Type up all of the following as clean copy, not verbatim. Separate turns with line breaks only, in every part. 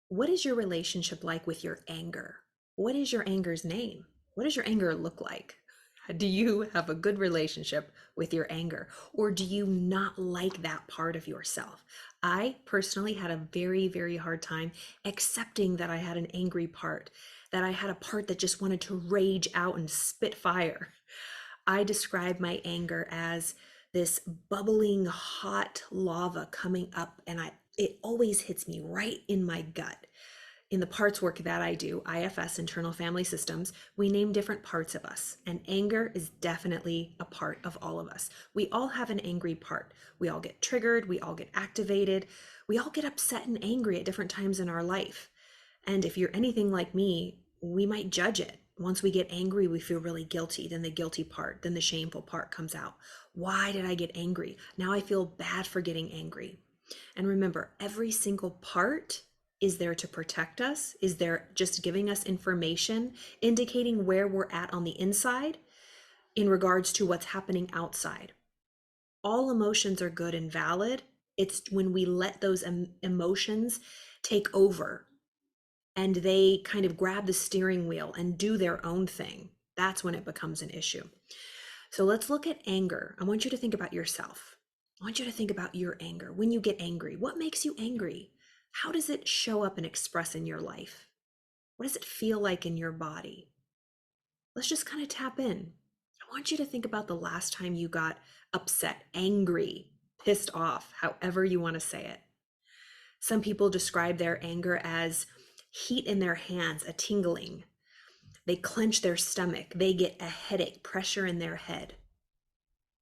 What is your relationship like with your anger? What is your anger's name? What does your anger look like? Do you have a good relationship with your anger, or do you not like that part of yourself? I personally had a very, very hard time accepting that I had an angry part, that I had a part that just wanted to rage out and spit fire. I describe my anger as this bubbling hot lava coming up, and it always hits me right in my gut. In the parts work that I do, IFS, internal family systems, we name different parts of us, and anger is definitely a part of all of us. We all have an angry part. We all get triggered, we all get activated, we all get upset and angry at different times in our life. And if you're anything like me, we might judge it. Once we get angry, we feel really guilty. Then the guilty part, then the shameful part comes out. Why did I get angry? Now I feel bad for getting angry. And remember, every single part is there to protect us, is there just giving us information, indicating where we're at on the inside in regards to what's happening outside. All emotions are good and valid. It's when we let those emotions take over and they kind of grab the steering wheel and do their own thing. That's when it becomes an issue. So let's look at anger. I want you to think about yourself. I want you to think about your anger. When you get angry, what makes you angry? How does it show up and express in your life? What does it feel like in your body? Let's just kind of tap in. I want you to think about the last time you got upset, angry, pissed off, however you want to say it. Some people describe their anger as heat in their hands, a tingling. They clench their stomach. They get a headache, pressure in their head,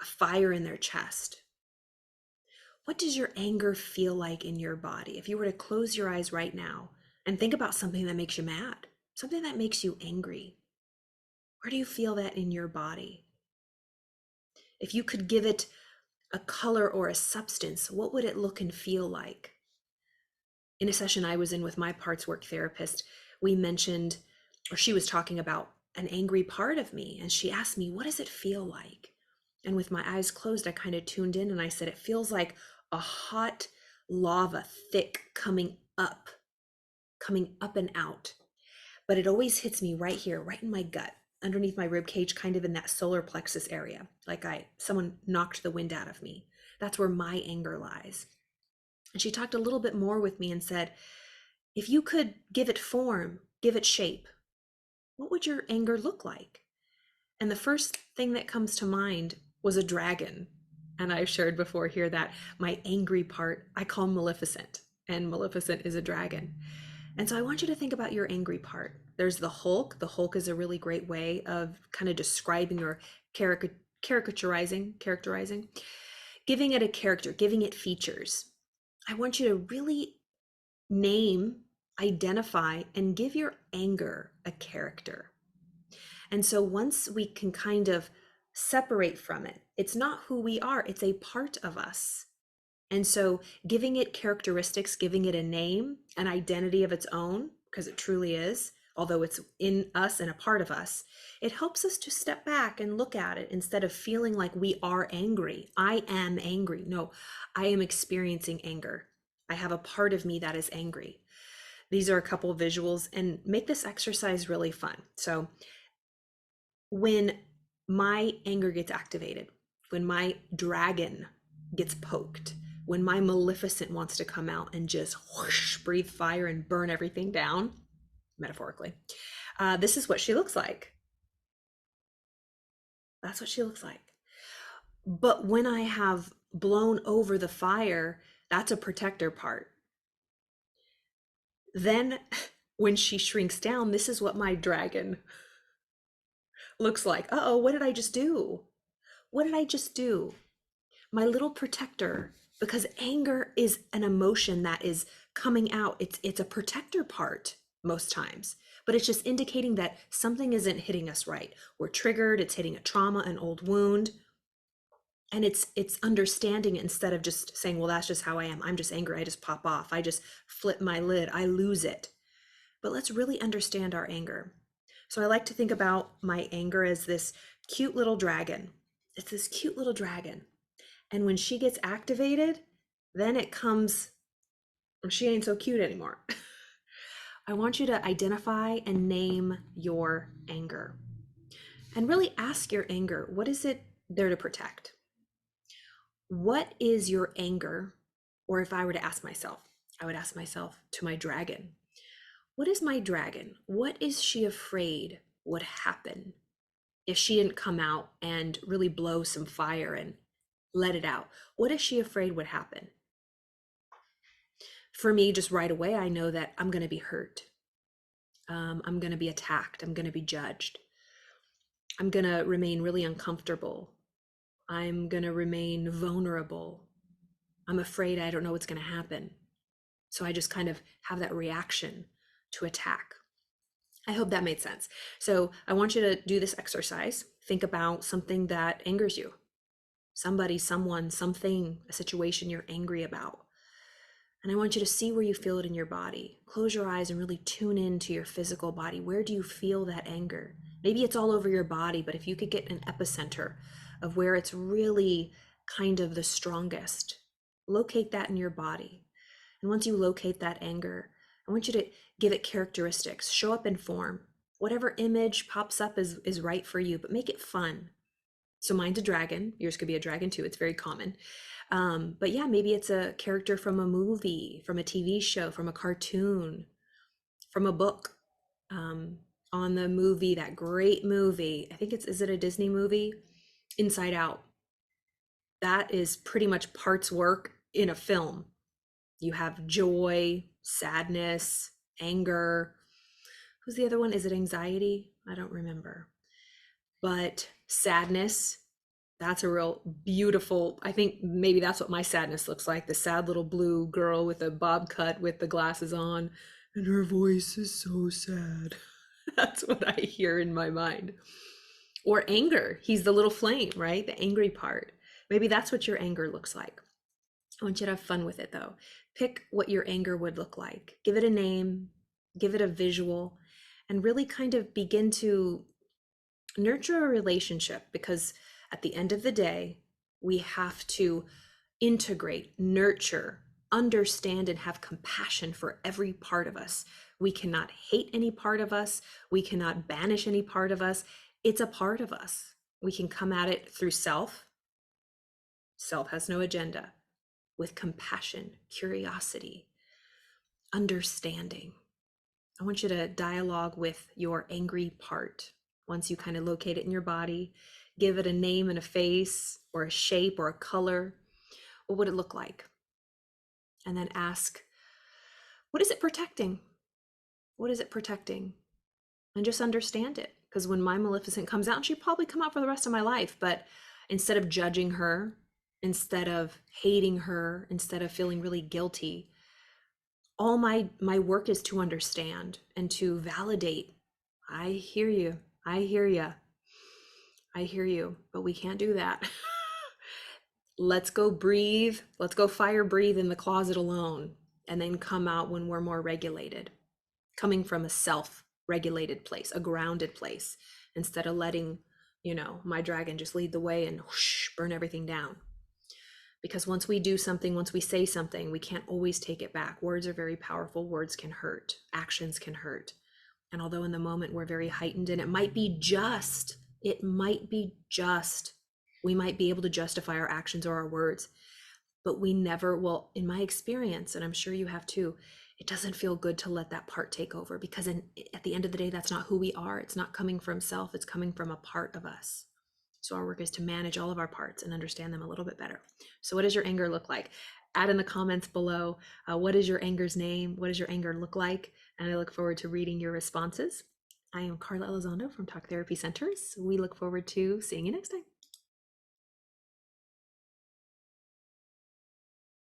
a fire in their chest. What does your anger feel like in your body? If you were to close your eyes right now and think about something that makes you mad, something that makes you angry, where do you feel that in your body? If you could give it a color or a substance, what would it look and feel like? In a session I was in with my parts work therapist, we mentioned, or she was talking about an angry part of me, and she asked me, what does it feel like? And with my eyes closed, I kind of tuned in and I said, it feels like a hot lava, thick, coming up and out. But it always hits me right here, right in my gut, underneath my rib cage, kind of in that solar plexus area, like someone knocked the wind out of me. That's where my anger lies. And she talked a little bit more with me and said, if you could give it form, give it shape, what would your anger look like? And the first thing that comes to mind was a dragon. And I've shared before here that my angry part I call Maleficent, and Maleficent is a dragon. And so I want you to think about your angry part. There's the Hulk. The Hulk is a really great way of kind of describing or characterizing, giving it a character, giving it features. I want you to really name, identify, and give your anger a character. And so once we can kind of separate from it, it's not who we are, it's a part of us. And so giving it characteristics, giving it a name, an identity of its own, because it truly is, although it's in us and a part of us, it helps us to step back and look at it instead of feeling like we are angry. I am angry. No, I am experiencing anger. I have a part of me that is angry. These are a couple of visuals, and make this exercise really fun. So when my anger gets activated, when my dragon gets poked, when my Maleficent wants to come out and just whoosh, breathe fire and burn everything down, metaphorically, this is what she looks like. That's what she looks like. But when I have blown over the fire, that's a protector part. Then when she shrinks down, this is what my dragon looks like. Uh-oh, what did I just do? What did I just do? My little protector, because anger is an emotion that is coming out. It's a protector part most times, but it's just indicating that something isn't hitting us right. We're triggered, it's hitting a trauma, an old wound. And it's understanding it instead of just saying, well, that's just how I am. I'm just angry. I just pop off. I just flip my lid. I lose it. But let's really understand our anger. So I like to think about my anger as this cute little dragon. It's this cute little dragon. And when she gets activated, then it comes, she ain't so cute anymore. I want you to identify and name your anger and really ask your anger, what is it there to protect? What is your anger? Or if I were to ask myself, I would ask myself to my dragon, what is my dragon? What is she afraid would happen if she didn't come out and really blow some fire and let it out? What is she afraid would happen? For me, just right away, I know that I'm going to be hurt. I'm going to be attacked. I'm going to be judged. I'm going to remain really uncomfortable. I'm going to remain vulnerable. I'm afraid I don't know what's going to happen. So I just kind of have that reaction to attack. I hope that made sense. So I want you to do this exercise. Think about something that angers you. Somebody, someone, something, a situation you're angry about. And I want you to see where you feel it in your body. Close your eyes and really tune into your physical body. Where do you feel that anger? Maybe it's all over your body, but if you could get an epicenter of where it's really kind of the strongest, locate that in your body. And once you locate that anger, I want you to give it characteristics, show up in form. Whatever image pops up is right for you, but make it fun. So mine's a dragon. Yours could be a dragon too. It's very common. But yeah, maybe it's a character from a movie, from a TV show, from a cartoon, from a book. On the movie, that great movie, I think is it a Disney movie? Inside Out. That is pretty much parts work in a film. You have joy, sadness, anger. Who's the other one? Is it anxiety? I don't remember. But sadness, that's a real beautiful, I think maybe that's what my sadness looks like, the sad little blue girl with a bob cut with the glasses on, and her voice is so sad. That's what I hear in my mind. Or anger, he's the little flame, right? The angry part. Maybe that's what your anger looks like. I want you to have fun with it though. Pick what your anger would look like. Give it a name, give it a visual, and really kind of begin to nurture a relationship, because at the end of the day, we have to integrate, nurture, understand, and have compassion for every part of us. We cannot hate any part of us. We cannot banish any part of us. It's a part of us. We can come at it through self. Self has no agenda. With compassion, curiosity, understanding. I want you to dialogue with your angry part. Once you kind of locate it in your body, give it a name and a face or a shape or a color. What would it look like? And then ask, what is it protecting? What is it protecting? And just understand it. Because when my Maleficent comes out, and she'll probably come out for the rest of my life, but instead of judging her, instead of hating her, instead of feeling really guilty, all my work is to understand and to validate. I hear you. I hear you. I hear you, but we can't do that. Let's go breathe. Let's go fire breathe in the closet alone and then come out when we're more regulated, coming from a self-regulated place, a grounded place, instead of letting, my dragon just lead the way and whoosh, burn everything down. Because once we do something, once we say something, we can't always take it back. Words are very powerful. Words can hurt. Actions can hurt. And although in the moment we're very heightened, and it might be just, we might be able to justify our actions or our words, but we never, well, in my experience, and I'm sure you have too, it doesn't feel good to let that part take over, because at the end of the day, that's not who we are. It's not coming from self. It's coming from a part of us. So our work is to manage all of our parts and understand them a little bit better. So what does your anger look like? Add in the comments below, what is your anger's name? What does your anger look like? And I look forward to reading your responses. I am Carla Elizondo from Talk Therapy Centers. We look forward to seeing you next time.